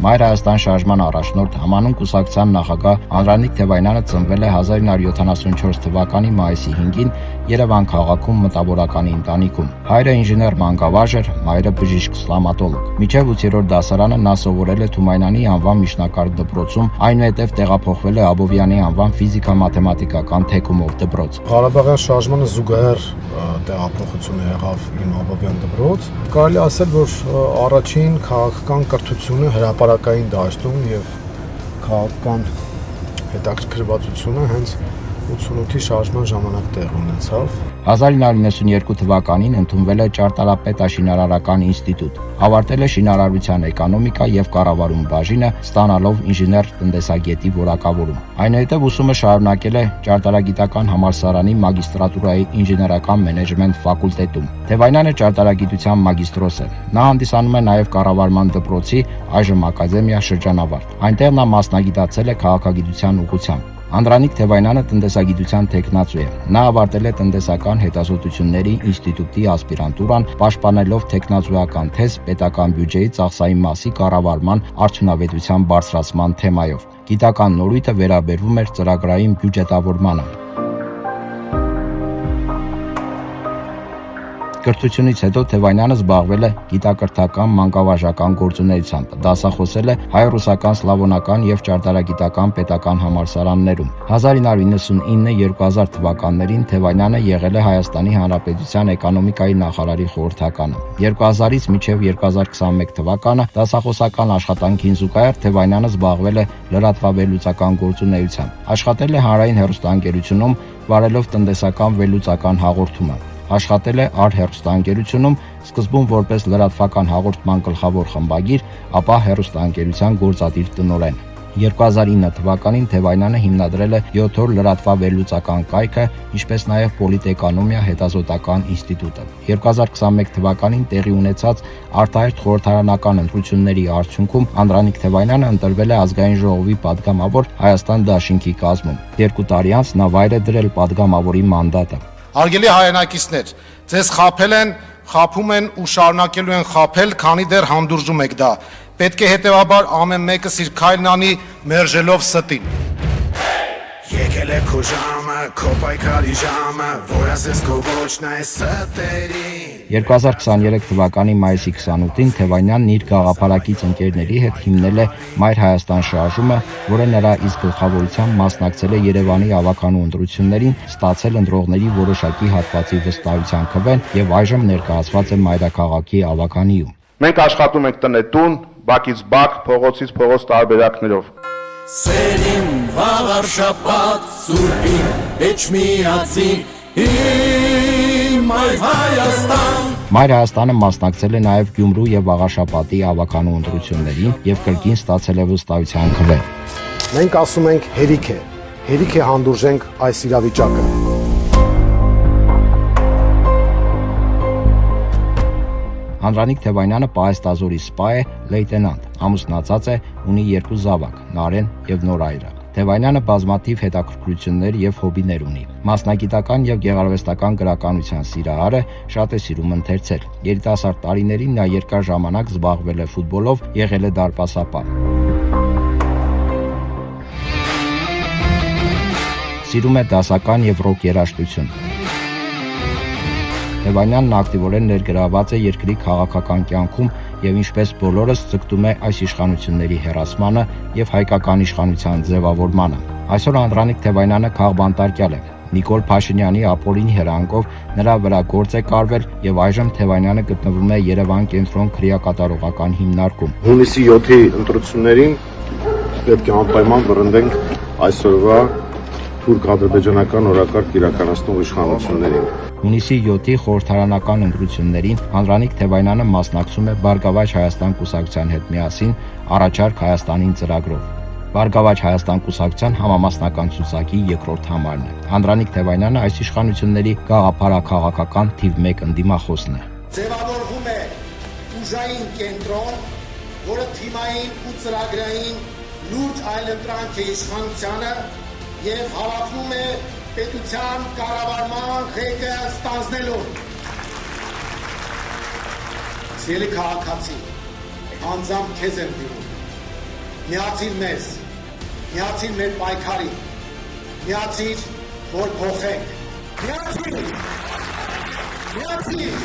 Մայր Հայաստան շարժման առաջնորդ համանուն կուսակցության նախագահ Անդրանիկ Թևայնյանը ծնվել է 1974 թվականի մայիսի 5-ին Երևան քաղաքում մտավորականի ընտանիքում։ Հայրը ինժեներ մանկավարժ էր, մայրը բժիշկ ստոմատոլոգ։ Մինչև 8-րդ դասարանը նա սովորել է Թումանյանի անվան միջնակարգ դպրոցում, այնուհետև տեղափոխվել է Աբովյանի անվան ֆիզիկա-մաթեմատիկական թեկումով դպրոց։ Ղարաբաղյան շարժմանը զուգահեռ տեղափոխություն եղավ իմ Աբովյան դպրոց։ Կարելի ասել, որ առաջին քաղաքական կրթությունը հրապարակային դաշտում եւ քաղաքական հետաքրքրվածությունը հենց 88-ի շարժման ժամանակ տեղ ունեցավ։ 1992 թվականին ընդունվել է Ճարտարապետաշինարարական ինստիտուտ, ավարտել է շինարարության էկոնոմիկա եւ կառավարում բաժինը, ստանալով ինժեներ տնտեսագետի որակավորում։ Այնուհետև ուսումը շարունակել է Ճարտարագիտական համալսարանի մագիստրատուրայի ինժեներական մենեջմենտ ֆակուլտետում։ Թևայնյանը ճարտարագիտության մագիստրոս է։ Նա հանդիսանում է նաեւ կառավարման դպրոցի, այժմ ակադեմիա շրջանավարտ։ Այնտեղ նա մասնագիտացել է քաղաքագիտության ուղղությամբ։ Անդրանիկ Թևայնյանը տնտեսագիտության թեկնածու է։ Նա ավարտել է տնտեսական հետազոտությունների ինստիտուտի ասպիրանտուրան, պաշտպանելով թեկնածուական թեզ պետական բյուջեի ծախսային մասի կառավարման արդյունավետության բարձրացման թեմայով։ Գիտական նորույթը վերաբերվում էր ծրագրային բյուջետավորմանը։ Կրթությունից հետո Թևայնյանը զբաղվել է գիտակրթական մանկավարժական գործունեությամբ, դասախոսել է հայ-ռուսական, սլավոնական եւ ճարտարագիտական պետական համալսարաններում։ 1999-2000 թվականներին Թևայնյանը եղել է Հայաստանի Հանրապետության էկոնոմիկայի նախարարի խորհրդականը։ 2000-ից մինչև 2021 թվականը դասախոսական աշխատանքին զուգահեռ Թևայնյանը զբաղվել է լրատվավերլուծական գործունեությամբ։ Աշխատել է հանրային հեռուստաընկերությունում, վարելով տնտեսական վերլուծական հաղորդումը։ Աշխատել է արհեռուստաընկերությունում, սկզբում որպես լրատվական հաղորդման գլխավոր խմբագիր, ապա հեռուստաընկերության գործադիր տնօրեն։ 2009 թվականին Թևայնյանը հիմնադրել է 7 օր լրատվավերլուծական կայքը, ինչպես նաև Պոլիտէկոնոմիա հետազոտական ինստիտուտը։ 2021 թվականին տեղի ունեցած արտահերթ խորհրդարանական ընտրությունների արդյունքում Անդրանիկ Թևայնյանը ընտրվել է ազգային ժողովի падգամավոր Հայաստան դաշինքի կազմում։ 2 տարի անց նա վայր է դրել падգամավորի մանդատը։ Հարգելի հայրենակիցներ, ձեզ խաբել են, խաբում են ու շարունակելու են խաբել, քանի դեռ հանդուրժում եք դա։ Պետք է հետևաբար ամեն մեկը իր քայլն անի մերժելով ստին։ Եկել է քո ժամը, քո պայքարի ժամը, որ ասես քո ոչն այս ստերին։ 2023 թվականի մայիսի 28-ին Թևայնյանն իր գաղափարակից ընկերների հետ հիմնել է Մայր Հայաստան շարժումը, որը նրա իսկ գլխավորությամբ մասնակցել է Երևանի ավականու ընտրություններին, ստացել ընտրողների որոշակի հատվածի վստահության քվեն եւ այժմ ներկայացված է մայրաքաղաքի ավականիում։ Մենք աշխատում ենք տնետուն, բակից բակ, փողոցից փողոց տարբերակներով։ Սերին վաղար շաբաթ սուրբին էջմիածին իմ այ Հայաստան։ Մայր Հայաստանը մասնակցել է նաև Գյումրու եւ Աղաշապատի ավականու ընտրություններին եւ կրկին ստացել է վստահության քվե։ Մենք ասում ենք հերիք է հանդուրժենք այս իրավիճակը։ Անդրանիկ Թևայնյանը պահեստազորի սպա է, լեյտենանտ, ամուսնացած է, ունի 2 զավակ՝ Նարեն եւ Նորայրը։ Թևայնյանը բազմաթիվ հետաքրքրություններ եւ հոբիներ ունի։ Մասնագիտական եւ գեղարվեստական գրականության սիրահար է, շատ է սիրում ընթերցել։ Երիտասարդ տարիներին նա երկար ժամանակ զբաղվել է ֆուտբոլով, եղել է դարպասապահ։ Սիրում է դասական եւ ռոք երաժշտություն։ Թևայնյանն ակտիվորեն ներգրաված է երկրի քաղաքական կյանքում եւ ինչպես բոլորս ձգտում է այս իշխանությունների հեռացմանը եւ հայկական իշխանության ձևավորմանը։ Այսօր Անդրանիկ Թևայնյանը քաղբանտարկյալ է։ Նիկոլ Փաշինյանի ապօրինի հրահանգով նրա վրա գործ է կարվել եւ այժմ Թևայնյանը գտնվում է Երևան կենտրոն քրեակատարողական հիմնարկում։ Հունիսի 7-ի ընտրություններին պետք է անպայման վռնդենք այսօրվա թուրք-ադրբեջանական օրակարգ իրականացնող իշխանություններին։ Հունիսի 7-ի խորհրդարանական ընտրություններին Անդրանիկ Թևայնյանը մասնակցում է Բարգավաճ Հայաստան կուսակցության հետ միասին առաջարկ Հայաստանին ծրագրով։ Բարգավաճ Հայաստան կուսակցության համամասնական ցուցակի երկրորդ համարն է։ Անդրանիկ Թևայնյանը այս իշխանությունների գաղափարաքաղաքական թիվ 1 ընդդիմախոսն է։ Ձևավորվում է ուժային կենտրոն, որը թիմային ու ծրագրային լուրջ այլընտրանք է իշխանությանը եւ հավաքում է պետության կառավարման ղեկը ստանձնելու։ Սիրելի քաղաքացի, անձամբ քեզ եմ դիմում։ միացիր մեզ, միացիր մեր պայքարին, միացիր, որ փոխենք, միացիր, միացիր,